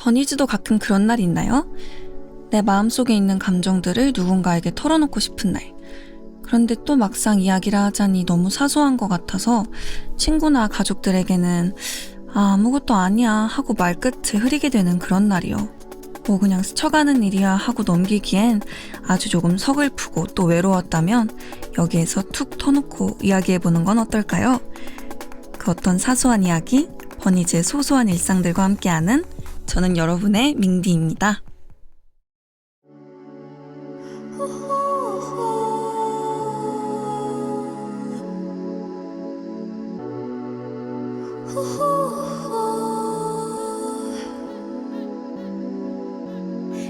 버니즈도 가끔 그런 날 있나요? 내 마음속에 있는 감정들을 누군가에게 털어놓고 싶은 날. 그런데 또 막상 이야기를 하자니 너무 사소한 것 같아서 친구나 가족들에게는 아무것도 아니야 하고 말끝을 흐리게 되는 그런 날이요. 뭐 그냥 스쳐가는 일이야 하고 넘기기엔 아주 조금 서글프고 또 외로웠다면 여기에서 툭 터놓고 이야기해보는 건 어떨까요? 그 어떤 사소한 이야기, 버니즈의 소소한 일상들과 함께하는 저는 여러분의 밍디입니다.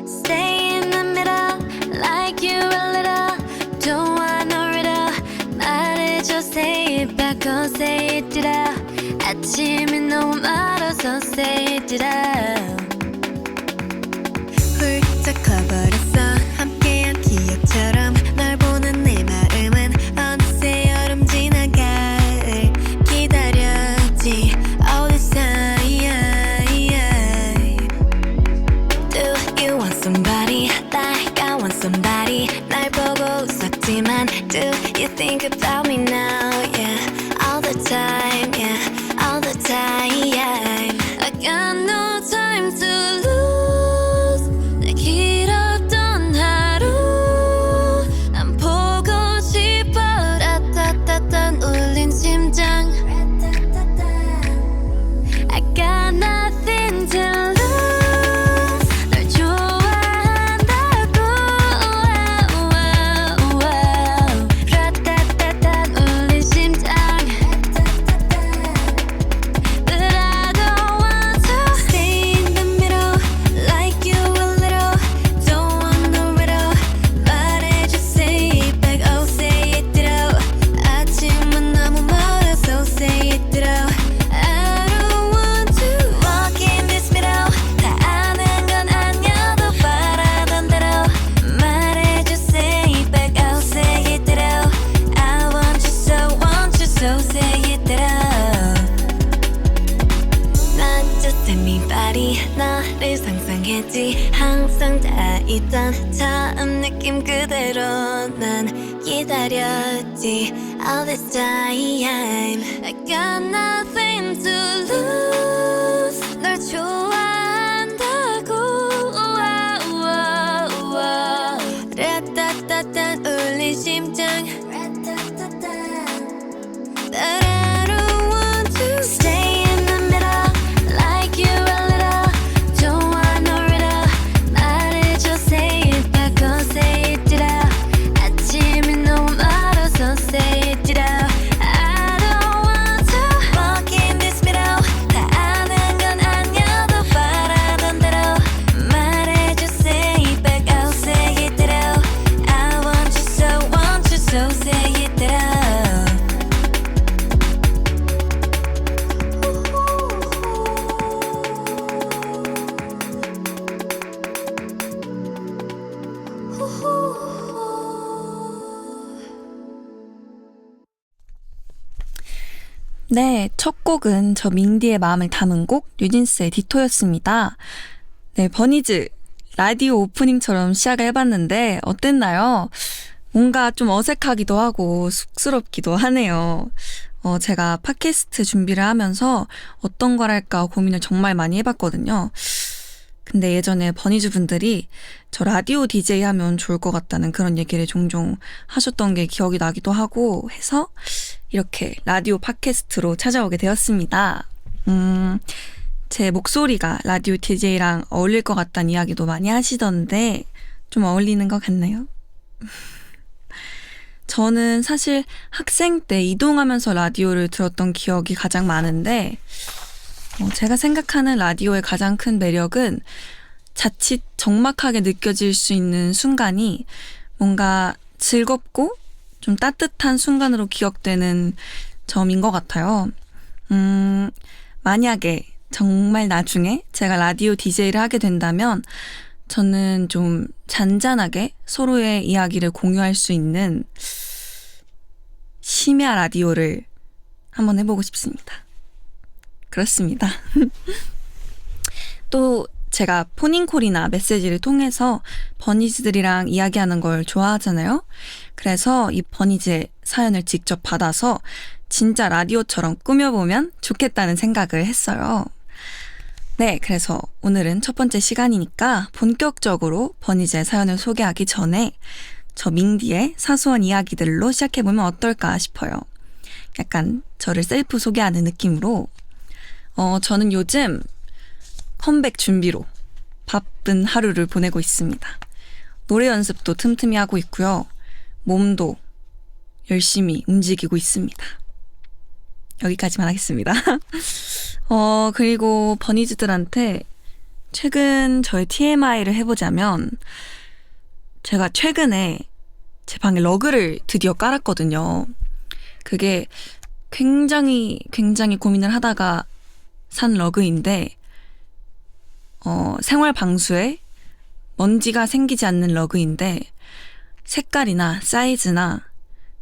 Stay in the middle, like you a little. Don't want no riddle. 말해줘, say it back, oh say it out. 아침이 너무 멀어서 say it out. 훌쩍 커버렸어, 함께한 기억처럼. 널 보는 내 마음은 어느새 여름 지나갈 기다렸지. All this time. Do you want somebody like I want somebody? 날 보고 웃었지만 do you think about me now? Yeah, all the time, yeah, all the time. I got no time to lose. 내 길었던 하루 난 보고 싶어. 라따따따 울린 심장. I got nothing to lose. 널 좋아한다고. 라따따따 울린 심장. But I don't want to stay in the middle, like you a little. Don't want no riddle. 말해줘, say it back, oh say it out. 아침은 너무 멀어서 say it out. I don't want to walk in this middle. 다 아는 건 아니어도 바라던 대로 말해줘, say it back, oh say it out. I want you so say it out. Not just anybody. 너를 상상했지. 항상 다 있던 처음 느낌 그대로 난 기다렸지. All this time I got nothing to lose. 널 좋아한다고. 라따따따 울린 심장. But I don't want to stay in the middle, like you a little. Don't want no riddle. 말해줘, say it back, oh say it out. 아침이 너무 멀어서 say it out. I don't want to walk in this middle. 다 아는 건 아니어도 바라던 대로 말해줘, say it back, oh say it out. I want you so say it out. 네, 첫 곡은 저 밍디의 마음을 담은 곡 뉴진스의 디토였습니다. 네, 버니즈 라디오 오프닝처럼 시작을 해봤는데 어땠나요? 뭔가 좀 어색하기도 하고 쑥스럽기도 하네요. 제가 팟캐스트 준비를 하면서 어떤 걸 할까 고민을 정말 많이 해봤거든요. 근데 예전에 버니즈 분들이 저 라디오 DJ 하면 좋을 것 같다는 그런 얘기를 종종 하셨던 게 기억이 나기도 하고 해서 이렇게 라디오 팟캐스트로 찾아오게 되었습니다. 제 목소리가 라디오 DJ랑 어울릴 것 같다는 이야기도 많이 하시던데 좀 어울리는 것 같나요? 저는 사실 학생 때 이동하면서 라디오를 들었던 기억이 가장 많은데 제가 생각하는 라디오의 가장 큰 매력은 자칫 적막하게 느껴질 수 있는 순간이 뭔가 즐겁고 좀 따뜻한 순간으로 기억되는 점인 것 같아요. 만약에 정말 나중에 제가 라디오 DJ를 하게 된다면 저는 좀 잔잔하게 서로의 이야기를 공유할 수 있는 심야 라디오를 한번 해보고 싶습니다. 그렇습니다. 또 제가 포닝콜이나 메시지를 통해서 버니즈들이랑 이야기하는 걸 좋아하잖아요. 그래서 이 버니즈의 사연을 직접 받아서 진짜 라디오처럼 꾸며보면 좋겠다는 생각을 했어요. 네, 그래서 오늘은 첫 번째 시간이니까 본격적으로 버니즈의 사연을 소개하기 전에 저 민디의 사소한 이야기들로 시작해보면 어떨까 싶어요. 약간 저를 셀프 소개하는 느낌으로 저는 요즘 컴백 준비로 바쁜 하루를 보내고 있습니다. 노래 연습도 틈틈이 하고 있고요. 몸도 열심히 움직이고 있습니다. 여기까지만 하겠습니다. 그리고 버니즈들한테 최근 저의 TMI를 해보자면 제가 최근에 제 방에 러그를 드디어 깔았거든요. 그게 굉장히 고민을 하다가 산 러그인데 생활 방수에 먼지가 생기지 않는 러그인데 색깔이나 사이즈나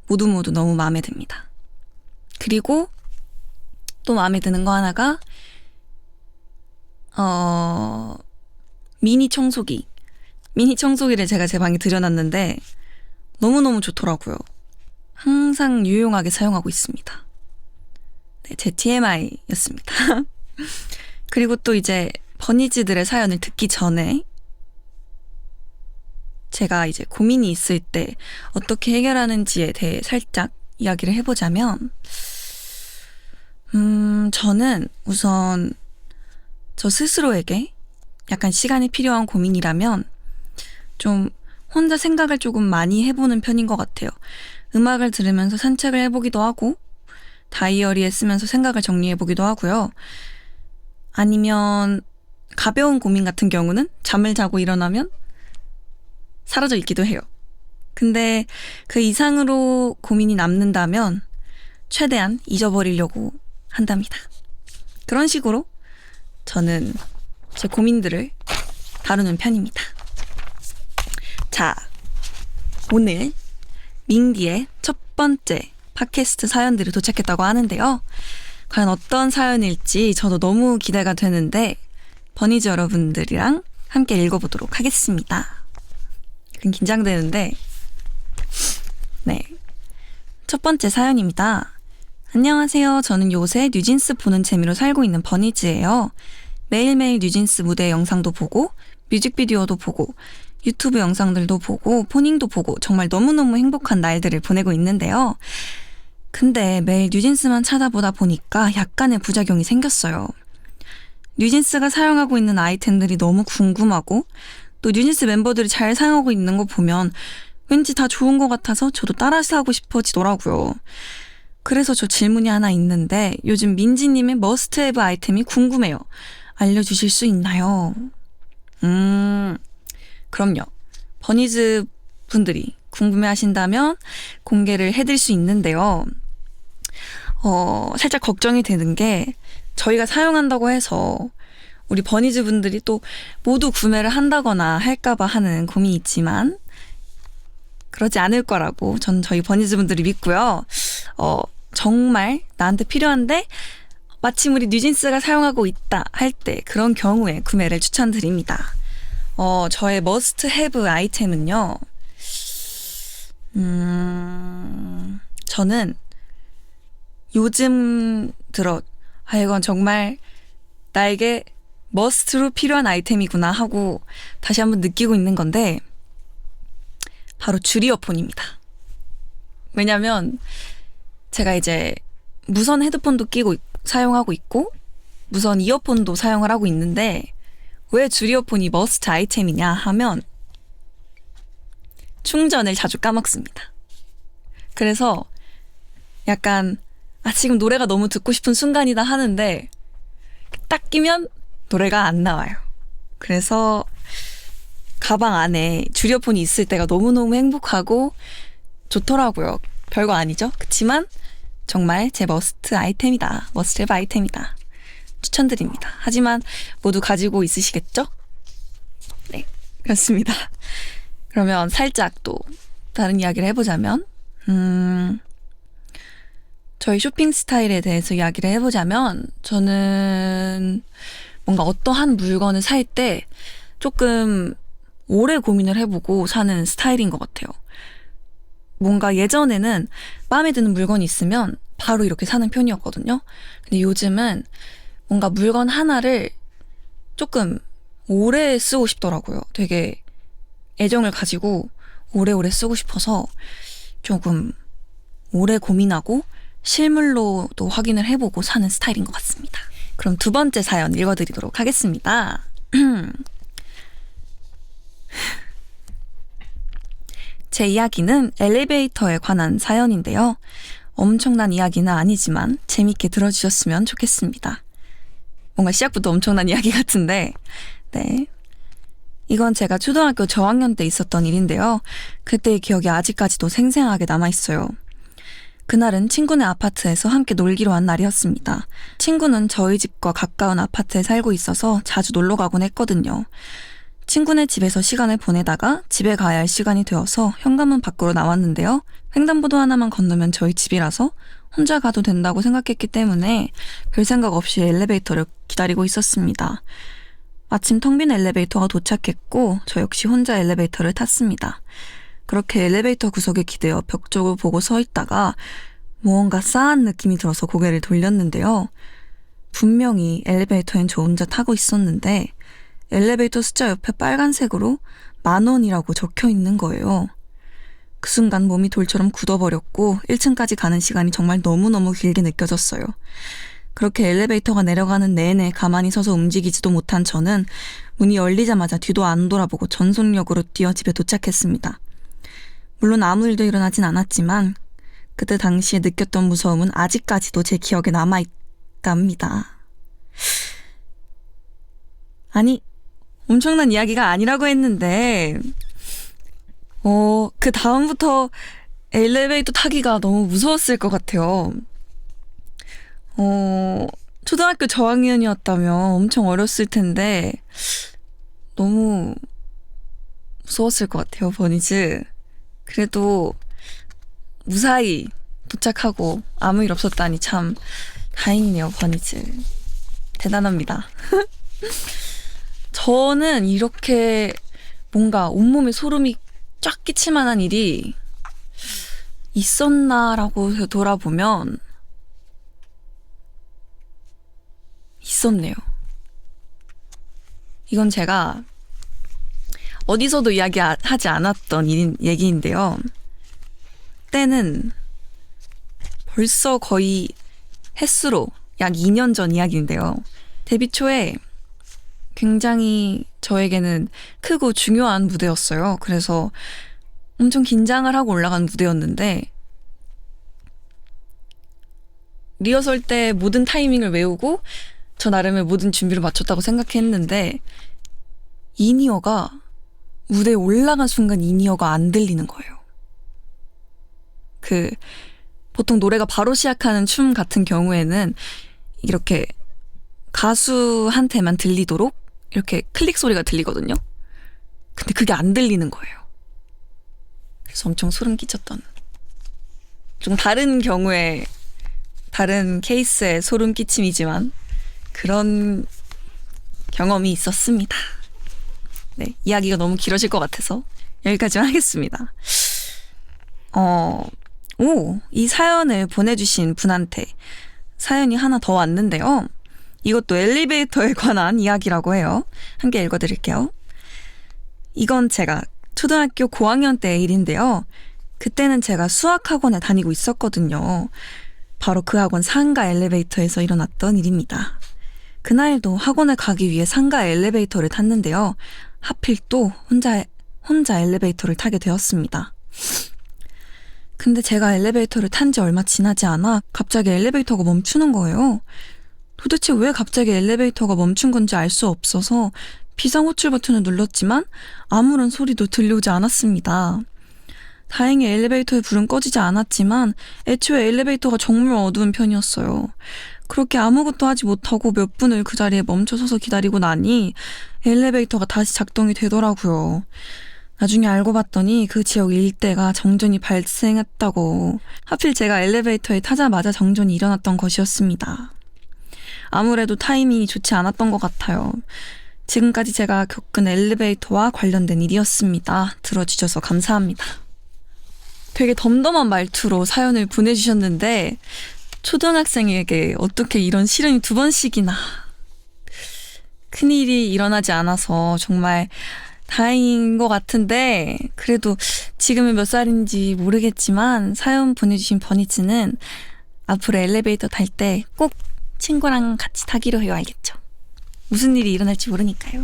모두 너무 마음에 듭니다. 그리고 또 마음에 드는 거 하나가 미니 청소기를 제가 제 방에 들여놨는데 너무너무 좋더라고요. 항상 유용하게 사용하고 있습니다. 네, 제 TMI였습니다. 그리고 또 이제 버니즈들의 사연을 듣기 전에 제가 이제 고민이 있을 때 어떻게 해결하는지에 대해 살짝 이야기를 해보자면 저는 우선 저 스스로에게 약간 시간이 필요한 고민이라면 좀 혼자 생각을 조금 많이 해보는 편인 것 같아요. 음악을 들으면서 산책을 해보기도 하고 다이어리에 쓰면서 생각을 정리해보기도 하고요. 아니면 가벼운 고민 같은 경우는 잠을 자고 일어나면 사라져 있기도 해요. 근데 그 이상으로 고민이 남는다면 최대한 잊어버리려고 한답니다. 그런 식으로 저는 제 고민들을 다루는 편입니다. 자, 오늘 민디의 첫 번째 팟캐스트 사연들이 도착했다고 하는데요. 과연 어떤 사연일지 저도 너무 기대가 되는데 버니즈 여러분들이랑 함께 읽어보도록 하겠습니다. 긴장되는데 네, 첫 번째 사연입니다. 안녕하세요. 저는 요새 뉴진스 보는 재미로 살고 있는 버니즈예요. 매일매일 뉴진스 무대 영상도 보고 뮤직비디오도 보고 유튜브 영상들도 보고 포닝도 보고 정말 너무너무 행복한 날들을 보내고 있는데요. 근데 매일 뉴진스만 찾아보다 보니까 약간의 부작용이 생겼어요. 뉴진스가 사용하고 있는 아이템들이 너무 궁금하고 또 뉴진스 멤버들이 잘 사용하고 있는 거 보면 왠지 다 좋은 것 같아서 저도 따라 사고 싶어지더라고요. 그래서 저 질문이 하나 있는데 요즘 민지님의 머스트 헤브 아이템이 궁금해요. 알려주실 수 있나요? 그럼요. 버니즈 분들이 궁금해하신다면 공개를 해드릴 수 있는데요. 살짝 걱정이 되는 게 저희가 사용한다고 해서 우리 버니즈 분들이 또 모두 구매를 한다거나 할까봐 하는 고민이 있지만 그러지 않을 거라고 전 저희 버니즈 분들이 믿고요. 정말 나한테 필요한데 마침 우리 뉴진스가 사용하고 있다 할 때 그런 경우에 구매를 추천드립니다. 저의 머스트 헤브 아이템은요. 저는 요즘 들어 이건 정말 나에게 머스트로 필요한 아이템이구나 하고 다시 한번 느끼고 있는 건데 바로 줄 이어폰입니다. 왜냐면 제가 이제 무선 헤드폰도 끼고 사용하고 있고 무선 이어폰도 사용을 하고 있는데 왜 줄 이어폰이 머스트 아이템이냐 하면 충전을 자주 까먹습니다. 그래서 약간 지금 노래가 너무 듣고 싶은 순간이다 하는데 딱 끼면 노래가 안 나와요. 그래서 가방 안에 줄 이어폰이 있을 때가 너무너무 행복하고 좋더라고요. 별거 아니죠? 그치만 정말 제 머스트 아이템이다. 머스트 헤브 아이템이다. 추천드립니다. 하지만 모두 가지고 있으시겠죠? 네, 그렇습니다. 그러면 살짝 또 다른 이야기를 해보자면 저희 쇼핑 스타일에 대해서 이야기를 해보자면 저는 뭔가 어떠한 물건을 살 때 조금 오래 고민을 해보고 사는 스타일인 것 같아요. 뭔가 예전에는 마음에 드는 물건이 있으면 바로 이렇게 사는 편이었거든요. 근데 요즘은 뭔가 물건 하나를 조금 오래 쓰고 싶더라고요. 되게 애정을 가지고 오래오래 쓰고 싶어서 조금 오래 고민하고 실물로도 확인을 해보고 사는 스타일인 것 같습니다. 그럼 두 번째 사연 읽어드리도록 하겠습니다. 제 이야기는 엘리베이터에 관한 사연인데요. 엄청난 이야기는 아니지만 재밌게 들어주셨으면 좋겠습니다. 뭔가 시작부터 엄청난 이야기 같은데, 네. 이건 제가 초등학교 저학년 때 있었던 일인데요. 그때의 기억이 아직까지도 생생하게 남아있어요. 그날은 친구네 아파트에서 함께 놀기로 한 날이었습니다. 친구는 저희 집과 가까운 아파트에 살고 있어서 자주 놀러 가곤 했거든요. 친구네 집에서 시간을 보내다가 집에 가야 할 시간이 되어서 현관문 밖으로 나왔는데요. 횡단보도 하나만 건너면 저희 집이라서 혼자 가도 된다고 생각했기 때문에 별 생각 없이 엘리베이터를 기다리고 있었습니다. 마침 텅 빈 엘리베이터가 도착했고 저 역시 혼자 엘리베이터를 탔습니다. 그렇게 엘리베이터 구석에 기대어 벽 쪽을 보고 서 있다가 무언가 싸한 느낌이 들어서 고개를 돌렸는데요. 분명히 엘리베이터엔 저 혼자 타고 있었는데 엘리베이터 숫자 옆에 빨간색으로 10,000원이라고 적혀 있는 거예요. 그 순간 몸이 돌처럼 굳어버렸고 1층까지 가는 시간이 정말 너무너무 길게 느껴졌어요. 그렇게 엘리베이터가 내려가는 내내 가만히 서서 움직이지도 못한 저는 문이 열리자마자 뒤도 안 돌아보고 전속력으로 뛰어 집에 도착했습니다. 물론 아무 일도 일어나진 않았지만 그때 당시에 느꼈던 무서움은 아직까지도 제 기억에 남아있답니다. 아니, 엄청난 이야기가 아니라고 했는데 그 다음부터 엘리베이터 타기가 너무 무서웠을 것 같아요. 초등학교 저학년이었다면 엄청 어렸을 텐데 너무 무서웠을 것 같아요, 버니즈. 그래도 무사히 도착하고 아무 일 없었다니 참 다행이네요, 버니즈. 대단합니다. 저는 이렇게 뭔가 온몸에 소름이 쫙 끼칠 만한 일이 있었나라고 돌아보면 있었네요. 이건 제가 어디서도 이야기하지 않았던 얘기인데요. 때는 벌써 거의 햇수로 약 2년 전 이야기인데요. 데뷔 초에 굉장히 저에게는 크고 중요한 무대였어요. 그래서 엄청 긴장을 하고 올라간 무대였는데 리허설 때 모든 타이밍을 외우고 저 나름의 모든 준비를 마쳤다고 생각했는데 인이어가 무대에 올라간 순간 인이어가 안 들리는 거예요. 보통 노래가 바로 시작하는 춤 같은 경우에는 이렇게 가수한테만 들리도록 이렇게 클릭 소리가 들리거든요. 근데 그게 안 들리는 거예요. 그래서 엄청 소름 끼쳤던, 좀 다른 경우에 다른 케이스의 소름 끼침이지만 그런 경험이 있었습니다. 네, 이야기가 너무 길어질 것 같아서 여기까지만 하겠습니다. 이 사연을 보내주신 분한테 사연이 하나 더 왔는데요. 이것도 엘리베이터에 관한 이야기라고 해요. 함께 읽어드릴게요. 이건 제가 초등학교 고학년 때의 일인데요. 그때는 제가 수학학원에 다니고 있었거든요. 바로 그 학원 상가 엘리베이터에서 일어났던 일입니다. 그날도 학원에 가기 위해 상가 엘리베이터를 탔는데요. 하필 또 혼자 엘리베이터를 타게 되었습니다. 근데 제가 엘리베이터를 탄 지 얼마 지나지 않아 갑자기 엘리베이터가 멈추는 거예요. 도대체 왜 갑자기 엘리베이터가 멈춘 건지 알 수 없어서 비상호출 버튼을 눌렀지만 아무런 소리도 들려오지 않았습니다. 다행히 엘리베이터의 불은 꺼지지 않았지만 애초에 엘리베이터가 정말 어두운 편이었어요. 그렇게 아무것도 하지 못하고 몇 분을 그 자리에 멈춰서서 기다리고 나니 엘리베이터가 다시 작동이 되더라고요. 나중에 알고 봤더니 그 지역 일대가 정전이 발생했다고. 하필 제가 엘리베이터에 타자마자 정전이 일어났던 것이었습니다. 아무래도 타이밍이 좋지 않았던 것 같아요. 지금까지 제가 겪은 엘리베이터와 관련된 일이었습니다. 들어주셔서 감사합니다. 되게 덤덤한 말투로 사연을 보내주셨는데 초등학생에게 어떻게 이런 시련이 2번씩이나. 큰일이 일어나지 않아서 정말 다행인 것 같은데 그래도 지금은 몇 살인지 모르겠지만 사연 보내주신 버니츠는 앞으로 엘리베이터 탈 때 꼭 친구랑 같이 타기로 해요. 알겠죠? 무슨 일이 일어날지 모르니까요.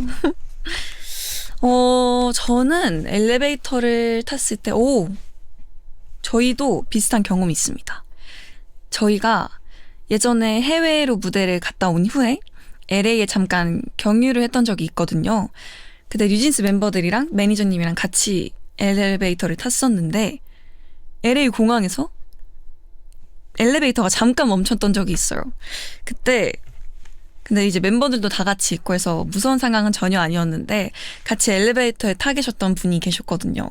저는 엘리베이터를 탔을 때 저희도 비슷한 경험이 있습니다. 저희가 예전에 해외로 무대를 갔다 온 후에 LA에 잠깐 경유를 했던 적이 있거든요. 그때 뉴진스 멤버들이랑 매니저님이랑 같이 엘리베이터를 탔었는데 LA 공항에서 엘리베이터가 잠깐 멈췄던 적이 있어요. 그때 근데 이제 멤버들도 다 같이 있고 해서 무서운 상황은 전혀 아니었는데 같이 엘리베이터에 타 계셨던 분이 계셨거든요.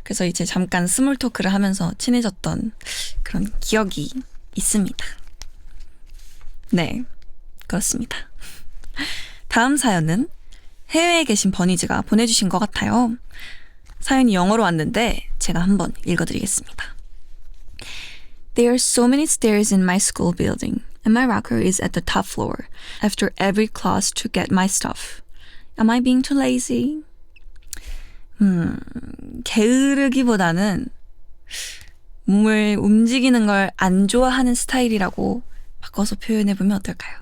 그래서 이제 잠깐 스몰 토크를 하면서 친해졌던 그런 기억이 있습니다. 네, 그렇습니다. 다음 사연은 해외에 계신 버니즈가 보내주신 것 같아요. 사연이 영어로 왔는데 제가 한번 읽어드리겠습니다. There are so many stairs in my school building, and my rocker is at the top floor after every class to get my stuff. Am I being too lazy? 게으르기보다는 몸을 움직이는 걸 안 좋아하는 스타일이라고 바꿔서 표현해보면 어떨까요?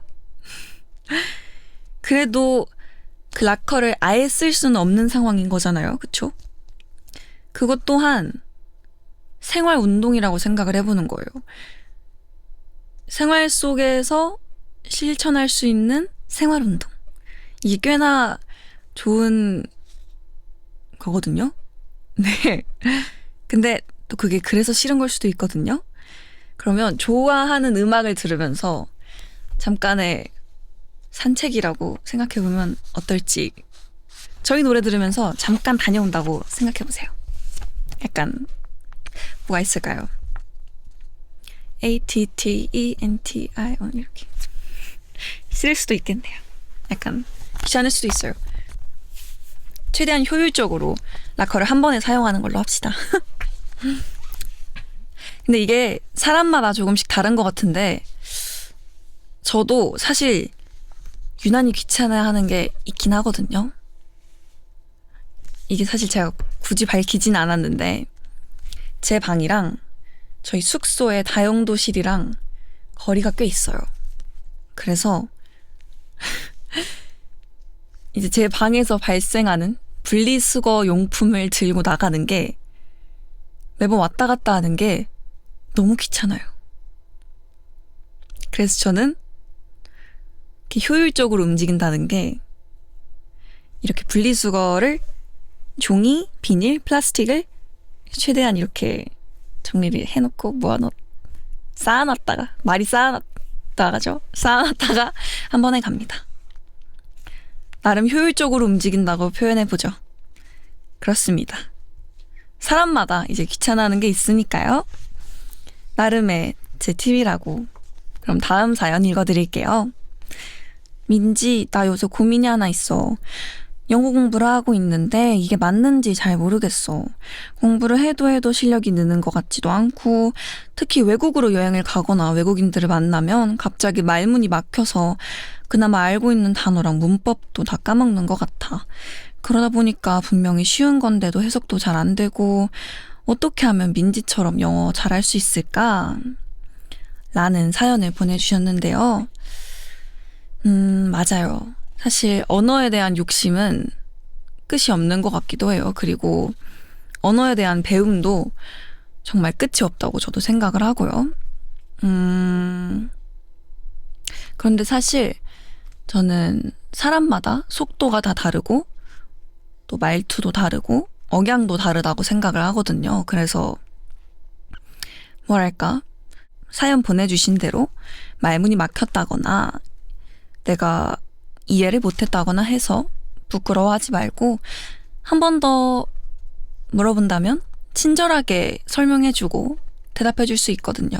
그래도 그 락커를 아예 쓸 수는 없는 상황인 거잖아요. 그쵸? 그것 또한 생활 운동이라고 생각을 해보는 거예요. 생활 속에서 실천할 수 있는 생활 운동. 이게 꽤나 좋은 거거든요. 네. 근데 또 그게 그래서 싫은 걸 수도 있거든요. 그러면 좋아하는 음악을 들으면서 잠깐의 산책이라고 생각해보면 어떨지. 저희 노래 들으면서 잠깐 다녀온다고 생각해보세요. 약간 뭐가 있을까요? ATTENTI 이렇게 쓸 수도 있겠네요. 약간 귀찮을 수도 있어요. 최대한 효율적으로 락커를 한 번에 사용하는 걸로 합시다. 근데 이게 사람마다 조금씩 다른 것 같은데 저도 사실 유난히 귀찮아하는 게 있긴 하거든요. 이게 사실 제가 굳이 밝히진 않았는데 제 방이랑 저희 숙소의 다용도실이랑 거리가 꽤 있어요. 그래서 이제 제 방에서 발생하는 분리수거 용품을 들고 나가는 게 매번 왔다 갔다 하는 게 너무 귀찮아요. 그래서 저는 이렇게 효율적으로 움직인다는 게 이렇게 분리수거를 종이, 비닐, 플라스틱을 최대한 이렇게 정리를 해놓고 쌓아놨다가 쌓아놨다가 한 번에 갑니다. 나름 효율적으로 움직인다고 표현해보죠. 그렇습니다. 사람마다 이제 귀찮아하는 게 있으니까요. 나름의 제 팁이라고. 그럼 다음 사연 읽어드릴게요. 민지, 나 요새 고민이 하나 있어. 영어 공부를 하고 있는데 이게 맞는지 잘 모르겠어. 공부를 해도 실력이 느는 것 같지도 않고 특히 외국으로 여행을 가거나 외국인들을 만나면 갑자기 말문이 막혀서 그나마 알고 있는 단어랑 문법도 다 까먹는 것 같아. 그러다 보니까 분명히 쉬운 건데도 해석도 잘 안 되고 어떻게 하면 민지처럼 영어 잘할 수 있을까? 라는 사연을 보내주셨는데요. 맞아요. 사실 언어에 대한 욕심은 끝이 없는 것 같기도 해요. 그리고 언어에 대한 배움도 정말 끝이 없다고 저도 생각을 하고요. 그런데 사실 저는 사람마다 속도가 다 다르고 또 말투도 다르고 억양도 다르다고 생각을 하거든요. 그래서 뭐랄까 사연 보내주신 대로 말문이 막혔다거나 내가 이해를 못했다거나 해서 부끄러워하지 말고 한 번 더 물어본다면 친절하게 설명해주고 대답해줄 수 있거든요.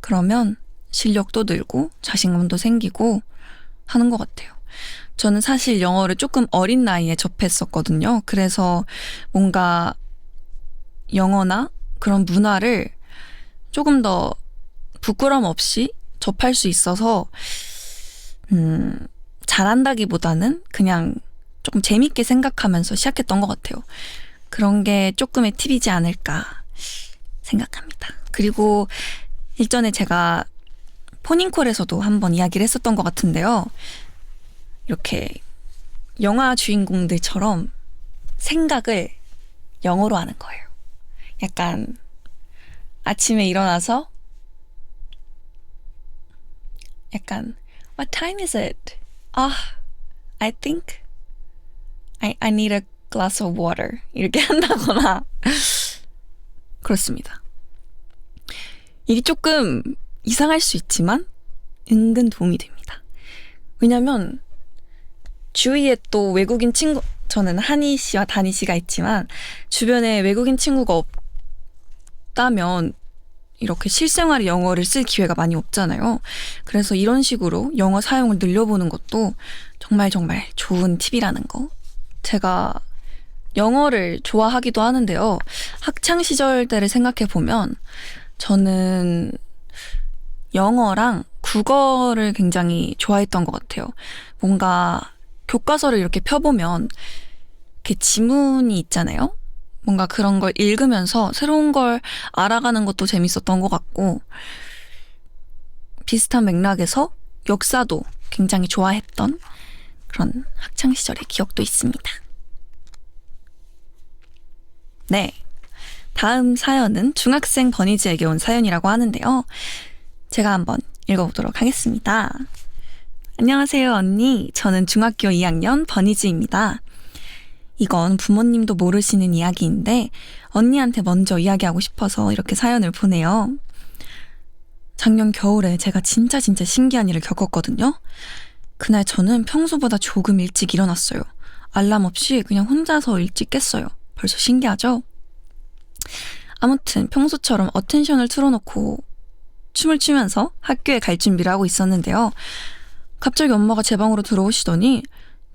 그러면 실력도 늘고 자신감도 생기고 하는 것 같아요. 저는 사실 영어를 조금 어린 나이에 접했었거든요. 그래서 뭔가 영어나 그런 문화를 조금 더 부끄럼 없이 접할 수 있어서 잘한다기보다는 그냥 조금 재밌게 생각하면서 시작했던 것 같아요. 그런 게 조금의 팁이지 않을까 생각합니다. 그리고 일전에 제가 포닝콜에서도 한번 이야기를 했었던 것 같은데요. 이렇게 영화 주인공들처럼 생각을 영어로 하는 거예요. 약간 아침에 일어나서 약간 What time is it? I think I need a glass of water. 이렇게 한다거나 그렇습니다. 이게 조금 이상할 수 있지만 은근 도움이 됩니다. 왜냐면 주위에 또 외국인 친구, 저는 한희 씨와 다니 씨가 있지만 주변에 외국인 친구가 없다면 이렇게 실생활에 영어를 쓸 기회가 많이 없잖아요. 그래서 이런 식으로 영어 사용을 늘려보는 것도 정말 좋은 팁이라는 거. 제가 영어를 좋아하기도 하는데요. 학창 시절 때를 생각해 보면 저는 영어랑 국어를 굉장히 좋아했던 것 같아요. 뭔가 교과서를 이렇게 펴보면 이렇게 지문이 있잖아요. 뭔가 그런 걸 읽으면서 새로운 걸 알아가는 것도 재밌었던 것 같고, 비슷한 맥락에서 역사도 굉장히 좋아했던 그런 학창 시절의 기억도 있습니다. 네. 다음 사연은 중학생 버니즈에게 온 사연이라고 하는데요. 제가 한번 읽어보도록 하겠습니다. 안녕하세요, 언니. 저는 중학교 2학년 버니즈입니다. 이건 부모님도 모르시는 이야기인데 언니한테 먼저 이야기하고 싶어서 이렇게 사연을 보내요. 작년 겨울에 제가 진짜 신기한 일을 겪었거든요. 그날 저는 평소보다 조금 일찍 일어났어요. 알람 없이 그냥 혼자서 일찍 깼어요. 벌써 신기하죠? 아무튼 평소처럼 어텐션을 틀어놓고 춤을 추면서 학교에 갈 준비를 하고 있었는데요. 갑자기 엄마가 제 방으로 들어오시더니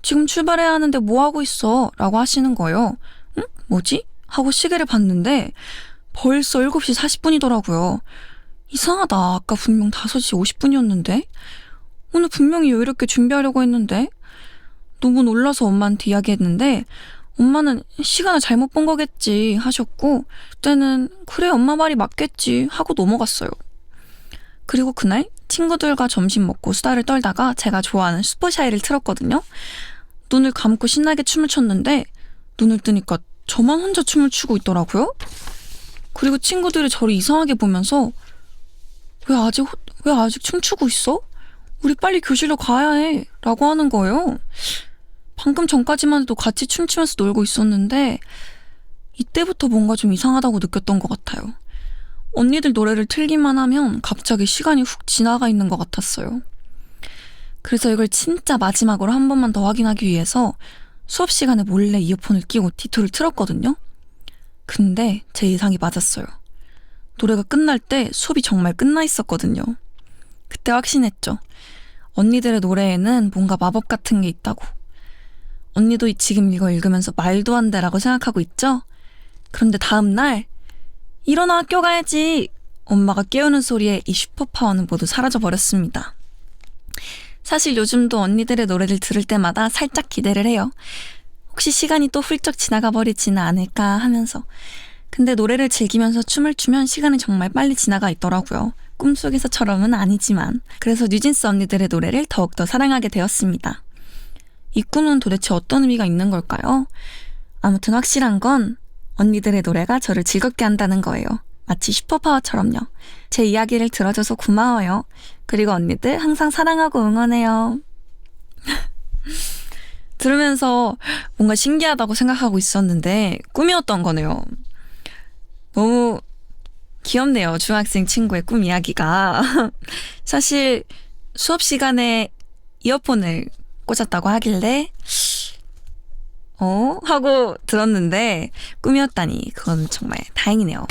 지금 출발해야 하는데 뭐 하고 있어? 라고 하시는 거예요. 응? 뭐지? 하고 시계를 봤는데 벌써 7시 40분이더라고요. 이상하다. 아까 분명 5시 50분이었는데? 오늘 분명히 여유롭게 준비하려고 했는데? 너무 놀라서 엄마한테 이야기했는데 엄마는 시간을 잘못 본 거겠지 하셨고 그때는 그래 엄마 말이 맞겠지 하고 넘어갔어요. 그리고 그날 친구들과 점심 먹고 수다를 떨다가 제가 좋아하는 슈퍼샤이를 틀었거든요. 눈을 감고 신나게 춤을 췄는데 눈을 뜨니까 저만 혼자 춤을 추고 있더라고요. 그리고 친구들이 저를 이상하게 보면서 왜 아직 춤추고 있어? 우리 빨리 교실로 가야 해 라고 하는 거예요. 방금 전까지만 해도 같이 춤추면서 놀고 있었는데 이때부터 뭔가 좀 이상하다고 느꼈던 것 같아요. 언니들 노래를 틀기만 하면 갑자기 시간이 훅 지나가 있는 것 같았어요. 그래서 이걸 진짜 마지막으로 한 번만 더 확인하기 위해서 수업 시간에 몰래 이어폰을 끼고 디토를 틀었거든요. 근데 제 예상이 맞았어요. 노래가 끝날 때 수업이 정말 끝나 있었거든요. 그때 확신했죠. 언니들의 노래에는 뭔가 마법 같은 게 있다고. 언니도 지금 이거 읽으면서 말도 안 돼라고 생각하고 있죠? 그런데 다음 날 일어나 학교 가야지! 엄마가 깨우는 소리에 이 슈퍼파워는 모두 사라져버렸습니다. 사실 요즘도 언니들의 노래를 들을 때마다 살짝 기대를 해요. 혹시 시간이 또 훌쩍 지나가 버리지는 않을까 하면서. 근데 노래를 즐기면서 춤을 추면 시간이 정말 빨리 지나가 있더라고요. 꿈속에서처럼은 아니지만. 그래서 뉴진스 언니들의 노래를 더욱더 사랑하게 되었습니다. 이 꿈은 도대체 어떤 의미가 있는 걸까요? 아무튼 확실한 건 언니들의 노래가 저를 즐겁게 한다는 거예요. 마치 슈퍼파워처럼요. 제 이야기를 들어줘서 고마워요. 그리고 언니들 항상 사랑하고 응원해요. 들으면서 뭔가 신기하다고 생각하고 있었는데 꿈이었던 거네요. 너무 귀엽네요. 중학생 친구의 꿈 이야기가. 사실 수업 시간에 이어폰을 꽂았다고 하길래 하고 들었는데 꿈이었다니 그건 정말 다행이네요.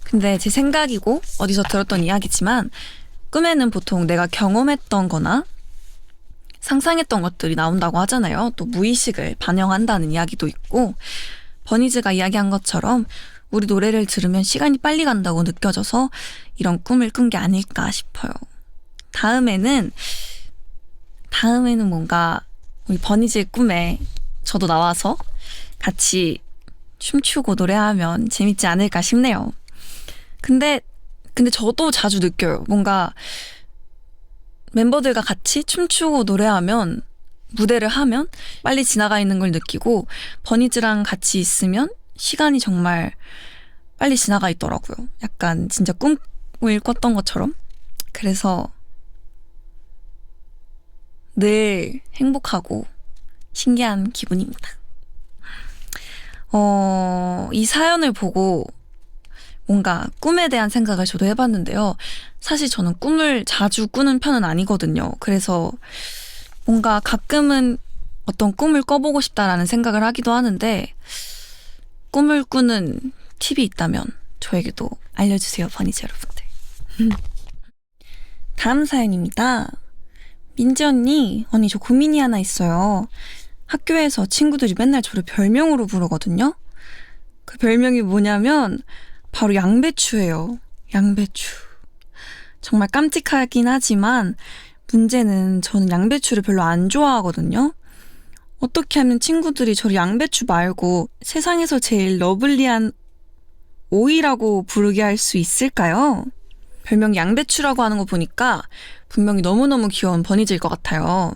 근데 제 생각이고 어디서 들었던 이야기지만 꿈에는 보통 내가 경험했던 거나 상상했던 것들이 나온다고 하잖아요. 또 무의식을 반영한다는 이야기도 있고, 버니즈가 이야기한 것처럼 우리 노래를 들으면 시간이 빨리 간다고 느껴져서 이런 꿈을 꾼 게 아닐까 싶어요. 다음에는 뭔가 우리 버니즈의 꿈에 저도 나와서 같이 춤추고 노래하면 재밌지 않을까 싶네요. 근데 저도 자주 느껴요. 뭔가 멤버들과 같이 춤추고 노래하면, 무대를 하면 빨리 지나가 있는 걸 느끼고, 버니즈랑 같이 있으면 시간이 정말 빨리 지나가 있더라고요. 약간 진짜 꿈을 꿨던 것처럼. 그래서 늘 행복하고 신기한 기분입니다. 이 사연을 보고 뭔가 꿈에 대한 생각을 저도 해봤는데요. 사실 저는 꿈을 자주 꾸는 편은 아니거든요. 그래서 뭔가 가끔은 어떤 꿈을 꿔보고 싶다라는 생각을 하기도 하는데, 꿈을 꾸는 팁이 있다면 저에게도 알려주세요, 버니즈 여러분들. 다음 사연입니다. 민지 언니, 저 고민이 하나 있어요. 학교에서 친구들이 맨날 저를 별명으로 부르거든요. 그 별명이 뭐냐면 바로 양배추예요. 양배추. 정말 깜찍하긴 하지만 문제는 저는 양배추를 별로 안 좋아하거든요. 어떻게 하면 친구들이 저를 양배추 말고 세상에서 제일 러블리한 오이라고 부르게 할 수 있을까요? 별명 양배추라고 하는 거 보니까 분명히 너무너무 귀여운 버니즈일 것 같아요.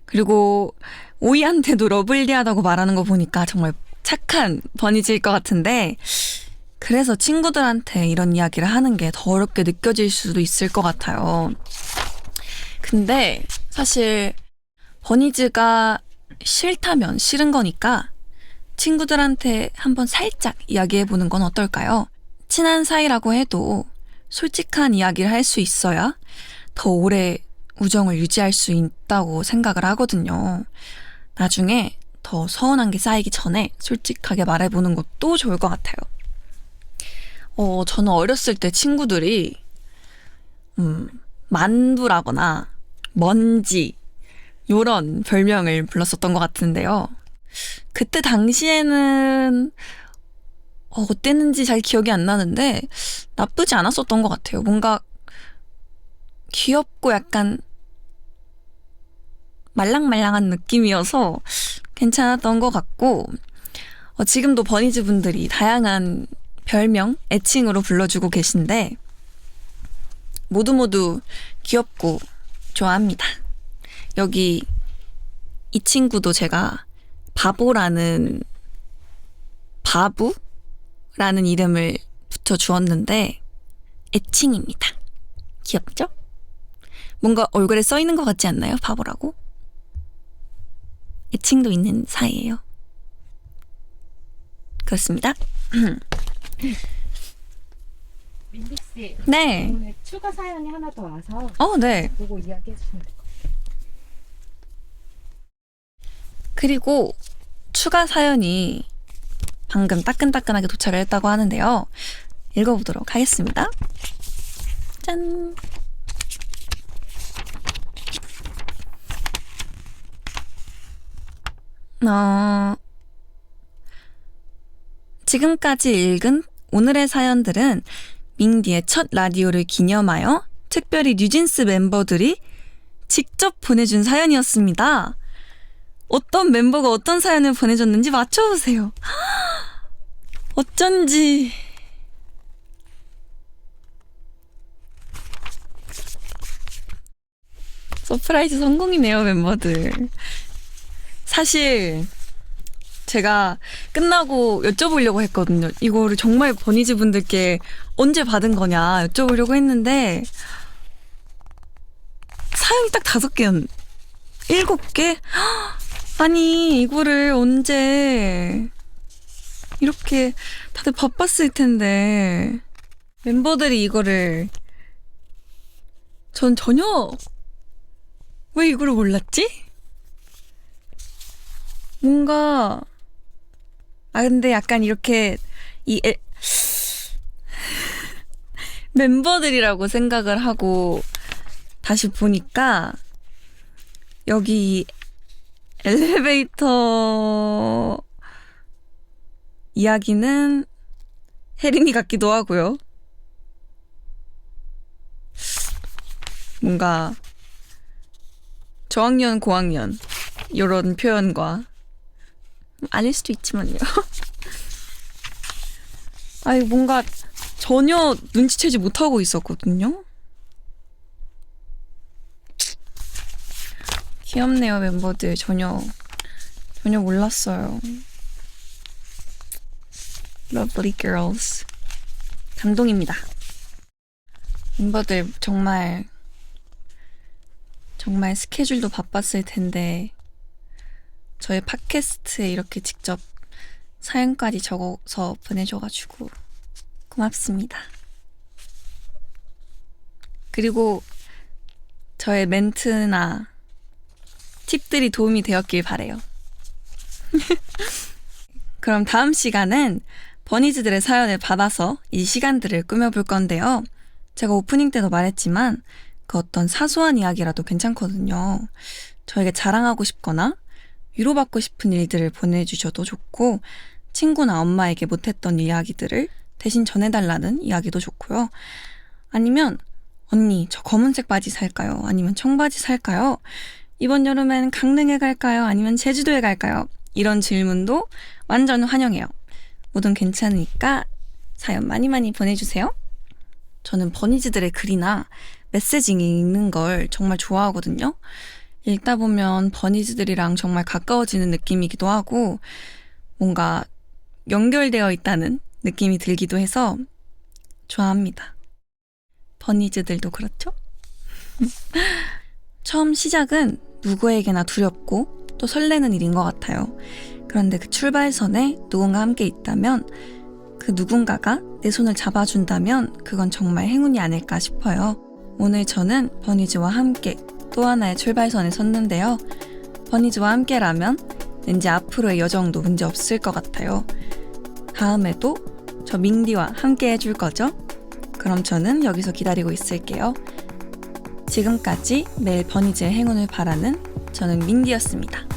그리고 오이한테도 러블리하다고 말하는 거 보니까 정말 착한 버니즈일 것 같은데, 그래서 친구들한테 이런 이야기를 하는 게 더 어렵게 느껴질 수도 있을 것 같아요. 근데 사실 버니즈가 싫다면 싫은 거니까 친구들한테 한번 살짝 이야기해보는 건 어떨까요? 친한 사이라고 해도 솔직한 이야기를 할 수 있어야 더 오래 우정을 유지할 수 있다고 생각을 하거든요. 나중에 더 서운한 게 쌓이기 전에 솔직하게 말해보는 것도 좋을 것 같아요. 저는 어렸을 때 친구들이 만두라거나 먼지 요런 별명을 불렀었던 것 같은데요. 그때 당시에는 어땠는지 잘 기억이 안 나는데 나쁘지 않았었던 것 같아요. 뭔가 귀엽고 약간 말랑말랑한 느낌이어서 괜찮았던 것 같고, 지금도 버니즈 분들이 다양한 별명, 애칭으로 불러주고 계신데 모두 귀엽고 좋아합니다. 여기 이 친구도 제가 바보라는 이름을 붙여주었는데 애칭입니다. 귀엽죠? 뭔가 얼굴에 써있는 것 같지 않나요? 바보라고? 애칭도 있는 사이예요. 그렇습니다. 민지 씨, 네. 오늘 추가 사연이 하나 더 와서 네. 보고 이야기해 주시면 돼요. 그리고 추가 사연이 방금 따끈따끈하게 도착을 했다고 하는데요. 읽어보도록 하겠습니다. 짠! 지금까지 읽은 오늘의 사연들은 밍디의 첫 라디오를 기념하여 특별히 뉴진스 멤버들이 직접 보내준 사연이었습니다. 어떤 멤버가 어떤 사연을 보내줬는지 맞춰보세요. 어쩐지 서프라이즈 성공이네요, 멤버들. 사실 제가 끝나고 여쭤보려고 했거든요. 이거를 정말 버니즈 분들께 언제 받은 거냐 여쭤보려고 했는데 사연이 딱 5개, 7개? 아니 이거를 언제, 이렇게 다들 바빴을 텐데 멤버들이 이거를, 전 전혀 왜 이거를 몰랐지? 뭔가 근데 약간 이렇게 멤버들이라고 생각을 하고 다시 보니까 여기 엘리베이터 이야기는 혜린이 같기도 하고요. 뭔가 저학년, 고학년 이런 표현과 아닐 수도 있지만요. 아니 뭔가 전혀 눈치채지 못하고 있었거든요. 귀엽네요, 멤버들. 전혀 몰랐어요. Lovely girls. 감동입니다. 멤버들 정말 스케줄도 바빴을 텐데 저의 팟캐스트에 이렇게 직접 사연까지 적어서 보내줘가지고 고맙습니다. 그리고 저의 멘트나 팁들이 도움이 되었길 바래요. 그럼 다음 시간은 버니즈들의 사연을 받아서 이 시간들을 꾸며볼 건데요. 제가 오프닝 때도 말했지만 그 어떤 사소한 이야기라도 괜찮거든요. 저에게 자랑하고 싶거나 위로받고 싶은 일들을 보내주셔도 좋고 친구나 엄마에게 못했던 이야기들을 대신 전해달라는 이야기도 좋고요. 아니면 언니 저 검은색 바지 살까요? 아니면 청바지 살까요? 이번 여름엔 강릉에 갈까요? 아니면 제주도에 갈까요? 이런 질문도 완전 환영해요. 뭐든 괜찮으니까 사연 많이 보내주세요. 저는 버니즈들의 글이나 메시지 읽는 걸 정말 좋아하거든요. 읽다 보면 버니즈들이랑 정말 가까워지는 느낌이기도 하고 뭔가 연결되어 있다는 느낌이 들기도 해서 좋아합니다. 버니즈들도 그렇죠? 처음 시작은 누구에게나 두렵고 또 설레는 일인 것 같아요. 그런데 그 출발선에 누군가 함께 있다면 그 누군가가 내 손을 잡아준다면 그건 정말 행운이 아닐까 싶어요. 오늘 저는 버니즈와 함께 또 하나의 출발선에 섰는데요. 버니즈와 함께라면 왠지 앞으로의 여정도 문제 없을 것 같아요. 다음에도 저 밍디와 함께 해줄 거죠? 그럼 저는 여기서 기다리고 있을게요. 지금까지 매일 버니즈의 행운을 바라는 저는 밍디였습니다.